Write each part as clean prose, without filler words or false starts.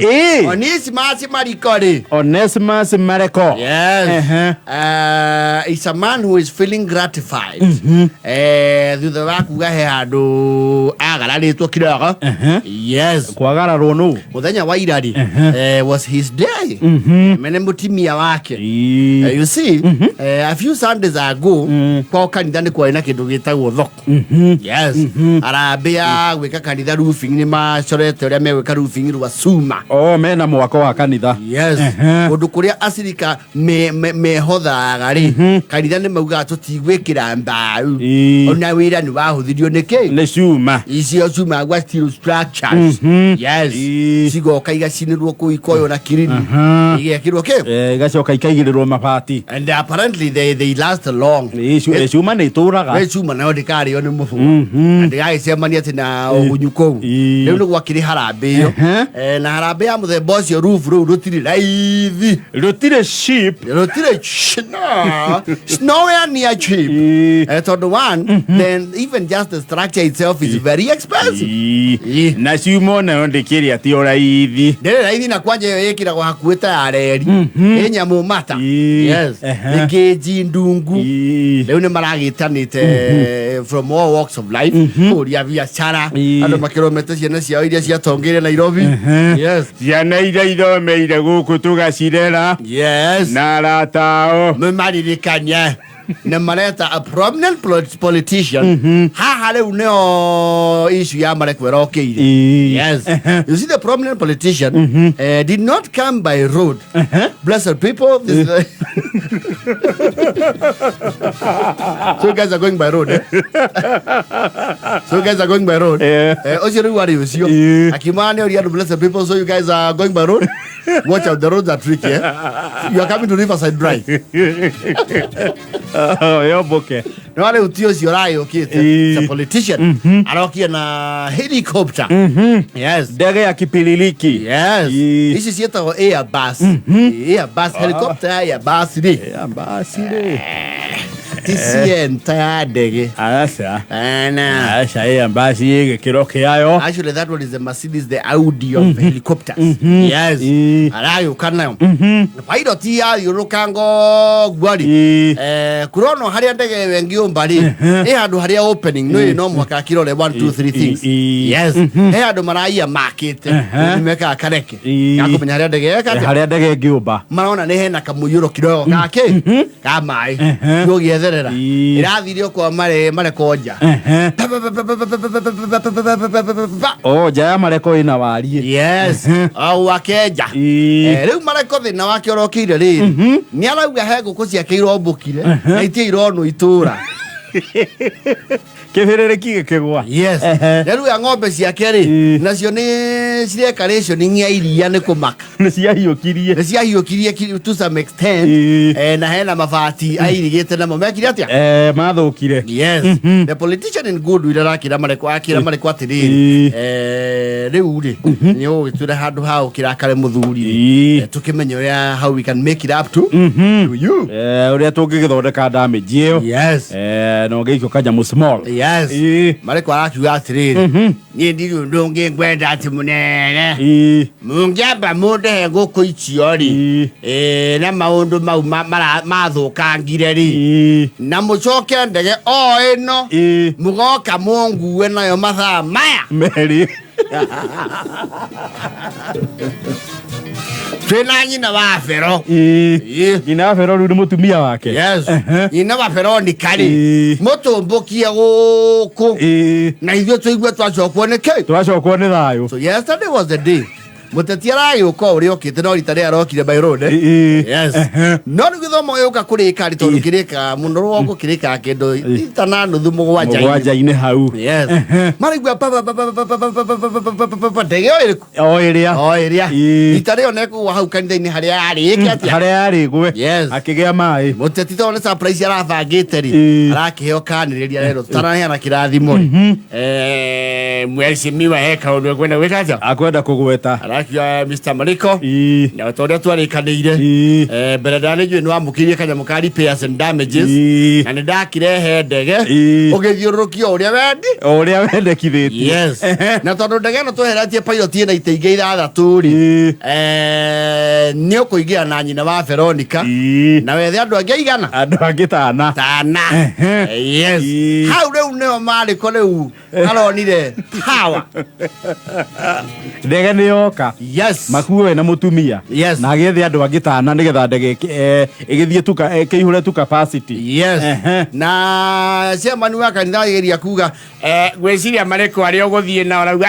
Onesimus Marikori. Onesimus Mariko. Yes. It's a man who is feeling gratified. Thutha wa kuga he handu agararitwo kidogo. Yes. Kwagararwo no. Muthenya wa irari was his day. Mene mutimia wake. You see, a few Sundays ago, kwa kanitha ni kwa ina kindu gitagwo thoko. Yes. Arabia gwika kanitha roofing ni macorete uria megwika roofing rwa Suma. Mena mwako wa kanitha. Yes. Kundu kuria asirika mehothaga ri kanitha ni mauga tutigwikira mbau. Ona wira ni wahuthirio niki? Ni Suma. Icio Suma gwa steel structures. Yes. Sigoka igacinirwo ku ikoyo na kirini. Igekirwo ki? Igacoka ikaigirirwo mabati. And apparently they last long. Suma ni turaga. Suma na ndikari yo ni mufu. And gagicemania ati na ugunyuko. Riu ni gwakiri harambe yo. Na harambe ya muthemba ucio roof ru rutiri raithi. Rutire sheep. Rutire nowhere near cheap. Tondu one, then even just the structure itself is very expensive. Na Suma na ndikiri ati oraithi. Ndere raithi na kwanja yo yekiragwo hakuita ya reri. Enyamu mata. Yes. Ngeji ndungu. Riu ni maragitanite from all walks of life. Kuria biashara. Andu makiromete ciana ciao iria ciatongire Nairobi. Yes. Ciana iria iromeire guku tugacirera. Yes. Na aratao. Memaririkanya. Namareta a prominent politician. Ha riu neo issue ya marekwera okeire. Yes. You see, the prominent politician did not come by road. Blessed people. This so you guys are going by road. So you guys are going by road. Osiru wari usio. Akimani ori blessed people. So you guys are going by road. Watch out, the roads are tricky. You are coming to Riverside Drive. Yo boke. No wale utio siorai okite. It's a politician. Arokia na helicopter. Yes. Ndege ya kipililiki. Yes. This is yet our Airbus. Airbus helicopter, Airbus ni. Airbus ni. Tisi entire ndege. Asa. Ana. Airbus yege kiroke yayo. Actually that one is the Mercedes, the Audi of helicopters. Yes. Arayo kana. Pilot ya yurukango gwari. Kurono haria ndege wengi ombari. Handu haria opening no mwaka kirole 1 2 3 things. Yes. Handu maraia market. Nimeka kareke. Yakumenya haria ndege yakati. Haria ndege ngiumba. Maraona ni hena kamuyuro kidogo gake. Kamai. Yogietherera. Irathirio kwa mare koja. Jaya mareko ina warie. Yes. Au wakeja. Riu mareko thina wake orokire ri. Ni arauga he nguku ciake irobukire. Na itie irono itura. Kibiriki gikigwa. Yes. Riu ya ng'ombe ciake ri. Nacio ni cireka ration ya iria ni kumaka. Ni ciahiukirie. Ni ciahiukirie to some extent. Na hena mabati airigite namo mekire atia? Mathukire. Yes. The politician in good with akira mareko atiri. Riu ri. Ni ugiture handu ha ukirakare muthuri. Tukimenya uria how we can make it up to you. Uria tungigithondeka damage iyo. Yes. No geiko kanja mu small. Yes. Mareko arakiuga atiri. Ni ndiru ndungi ngwenda ati munene. Mungiamba munde nguku icio ri. Na maundu mau mathukangire ri. Na mucoke ndege o ino. Mugoka munguwe nayo mathaa maya. Meri. Twina nyina wa Fero. Nyina wa Fero ni mutumia wake. Yes. Nyina wa Fero ni kari. Mutumbukie guku. Na ithio tuigwe twacokwo ni ki? Twacokwo ni thayo. So yesterday was the day. Mutetiara yuko uri okite no ritare arokire by road. Yes. No ngithomo yuka kurika ri tondu kirika mundu wako kirika kendo itana nuthu mugwanja ine hau. Yes. Marigwa ndege o iria itare oneku hau kanitha-ini haria ari atia haria ari gwe akigea mai muteti to ne surprise arabangite ri arakiheo kaniriria rero taraheana kirathimo mwezi miwa heka undu kwenda gwikaja akwenda kugweta Mr. Mariko na watoria twarikanire mbere ndane njui no amukirie kanyamu ka repairs and damages na ndakirehe ndege ugithiurukio uria wendekithitie yes na tondu ndege no tuheratie pilot ina iteige ithathatu ri ni ukuigia na nyina wa Veronica na wethe andu angi igana andu angi tana yes hau reu neo Mariko reu aronire power ndege ni yoka yes makuwe na mutumia yes na agethe andu angi tana nigetha ndege igithie tuka kihure tu capacity yes na chairman wa kanitha igeria kuga gweciria Mariko ari uguthie na urauga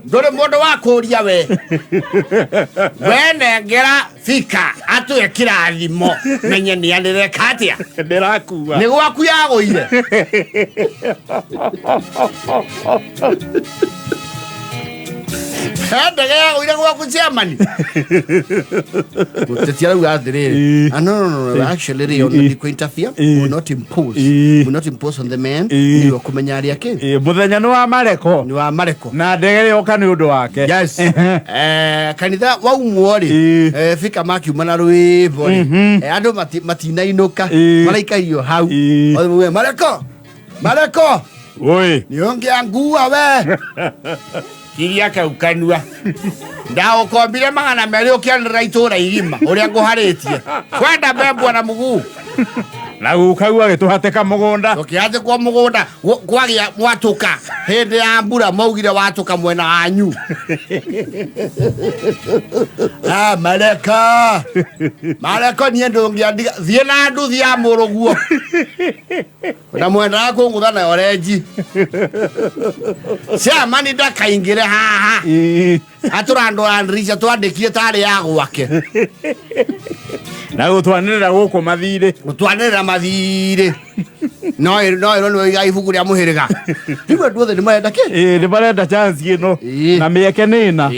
ndore mundu wa kuria we ngera fika atu ekirathimo menye ni andire katia ndirakuwa ni gwaku yagoire ndege yagoire gwaku chairman gutetiara ugathiriri no actually they only go interfere will not impose on the man ni wakumenya ari yake muthenya ni wa Mariko na ndege yoka ni undu wake yes kanitha wa umwori fika makiuma na rwimbo andu matinainoka maraikario hau Mariko oi ni ongeangua we kiria kaukanua ndao kombire magana meri ukianira itura igima uria nguharitie kwenda bembwa na mugu na gukagua gituhateka mugunda ukiate kwa mugunda kwagia mwatuka hindi ya mbura maugire watuka mwena wanyu Mariko ni ndo ngiandiga thie na ndu thia muruguo na mwena wako nguthana orange cia mani ndakaingire haha aturando andrisha twandikire tari ya gwake na gutwanirira guku mathire no ibuku ria muhiriga rigo nduothe ni marenda ki ni marenda chance ino na mieke nina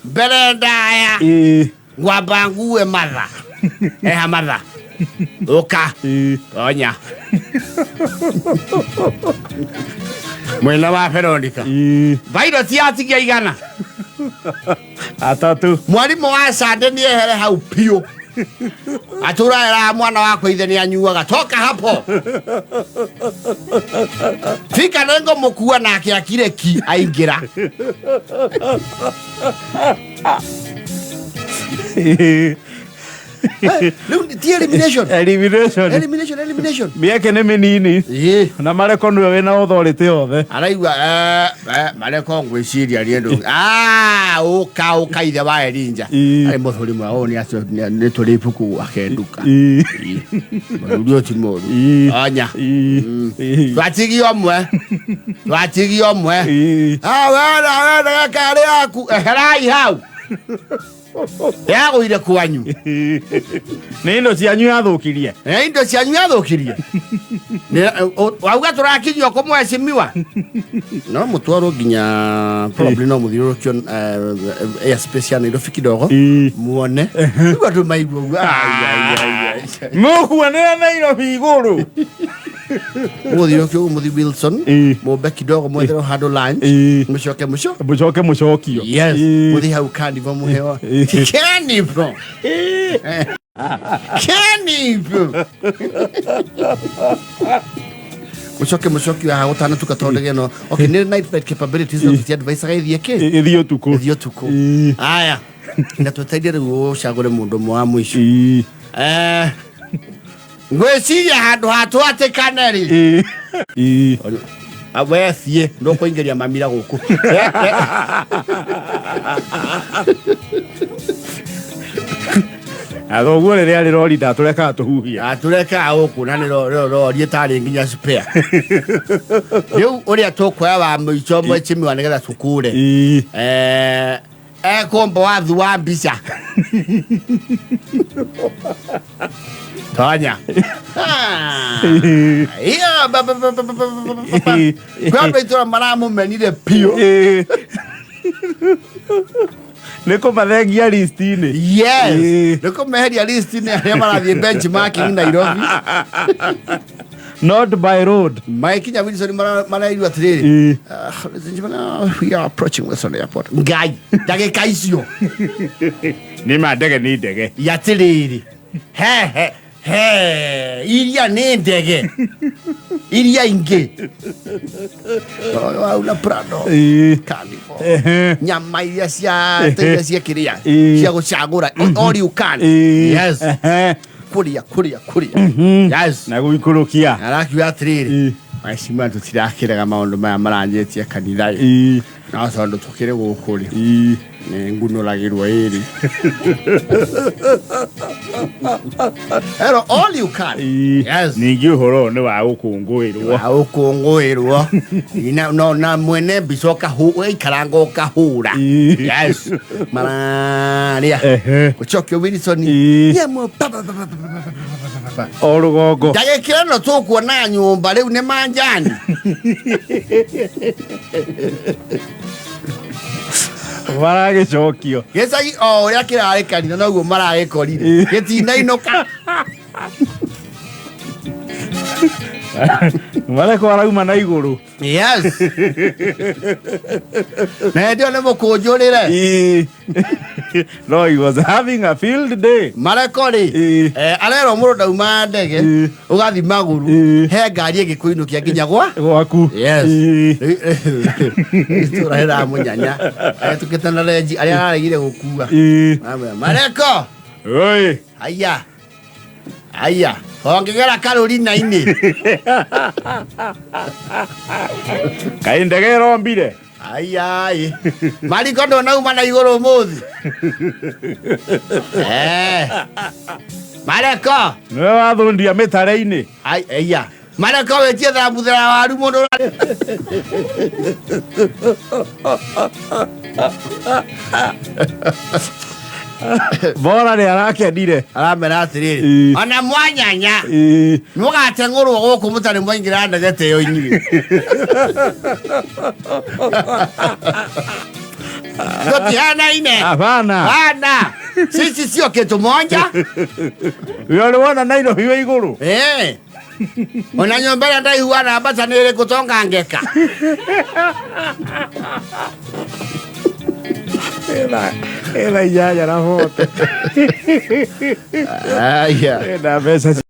mbere ndaya ngwamba ngue matha matha uka onya mwena wa Veronica virus yatigia igana atatu mwarimu wa Sande ni ehere hau pio aturaira mwana wako ithe ni anyuaga toka hapo fika nengo mukua na akire ki aingira elimination mieke ni minini na Mariko ndio wena authority othe araigua Mariko ngwiciria riendo uka ithe wa Erinja ari muthuri mwa ni acio ni turi ibuku akenduka muthuri ti moru onya twatigio mwe wena kari yaku eherai hau yagoire kwanyu ni indo cianyu yathukirie wauga turakinyio kumwecimiwa no mutwaro nginya probably no muthirukio airspace ya Nairobi kidogo muone igwa tu maigwa mukuone Nairobi iguru muthirukio muthi Wilson mumbe kidogo mwethero handle lunch mucoke mucokio yes muthi hau carnival muheo carnival mucoki wa gutana tukatondege no okay ni night flight capabilities no ti advice gaithie ki ithio tuku aya na tutaide ru ucagure mundu mwa mwisho ngweciria handu hatu atikaneri awethie ndo kuingeria mamira guku athoguo riria rirori ndatureka tuhuhia atureka guku na rori tari nginya spare riu uria tukwaya wa mwicho mwechimi wa nigetha tukure kombo wa thua mbica Tanya kwa itura maramu menire pio niko mathengia list ini yes niko meheria list ini aria marathie benchmarking Nairobi not by road. Maikinya Wilson maraigua atiriri. We are approaching Wilson Airport. Ngai, ndagika icio. Ni mandege ni ndege. Yatiriri. Iria nĩ ndege. Iria ingĩ. Una Prado. Carnival. Nyama iria cia kĩrĩa. Cia gũcagũra. All you can. Yes. Kuria. Yes. Na gũikũrũkia. Arakiuga atĩrĩrĩ. Maicima tũtirakĩrega maũndũ maya maranjĩtie kanitha. Na tondũ tũkĩrĩ gũkũ rĩ. Ngunũragĩrwo ĩrĩ. Hello, all you can. Yes. Ningĩ ũhoro nĩ wa gũkũngũĩrwo. Wa gũkũngũĩrwo. Na mwene mbica ũikaranga ũkahũra. Yes. Mararĩa. Ũcokio Wilson. Nyamũ. O rũgongo. Ndagĩkĩra no tũkuona nyũmba rĩu nĩ manjani. Maragĩcokio. Gĩcagi o ũrĩa kĩrarĩ kanitha noguo maragĩkorire. Gĩtinainũka. Mareko arauma na igũrũ. Yes. Na ndio nĩ mũkũnjũrĩre. No, he was having a field day. Mareko rĩ. Arero mũndũ ndauma ndege. Ũgathi magũrũ. He ngari ĩgĩkũinũkia nginya gwaku. Yes. Tũrahera mũnyanya. Tukĩte na renji arĩa araregire gũkua. Mareko. Oi. Aya. Ongegera Carolina-inĩ. Kaĩ ndege ĩrombire. Ai. Mariko ndonauma na igũrũ ũmũthĩ. Mareko. Nĩwe wathũndia mĩtare-inĩ. Aya. Mareko wĩtie thambũthera waru mũndũ. Bora nĩ arakenire. Aramera atĩrĩrĩ. Ona mwanyanya. Mũgateng'ũrwo gũkũ mũtarĩ mwaingĩra ndege ta ĩyo inyuĩ. Tũtihanaine. Hapana. Sisi sio kitu moja. Wewe unaona Nairobi hiyo iguru. Ona nyombera ndaihuana ambata nĩ ĩrĩkũ tongangeka. Ela ya na foto. Aya. Na mesa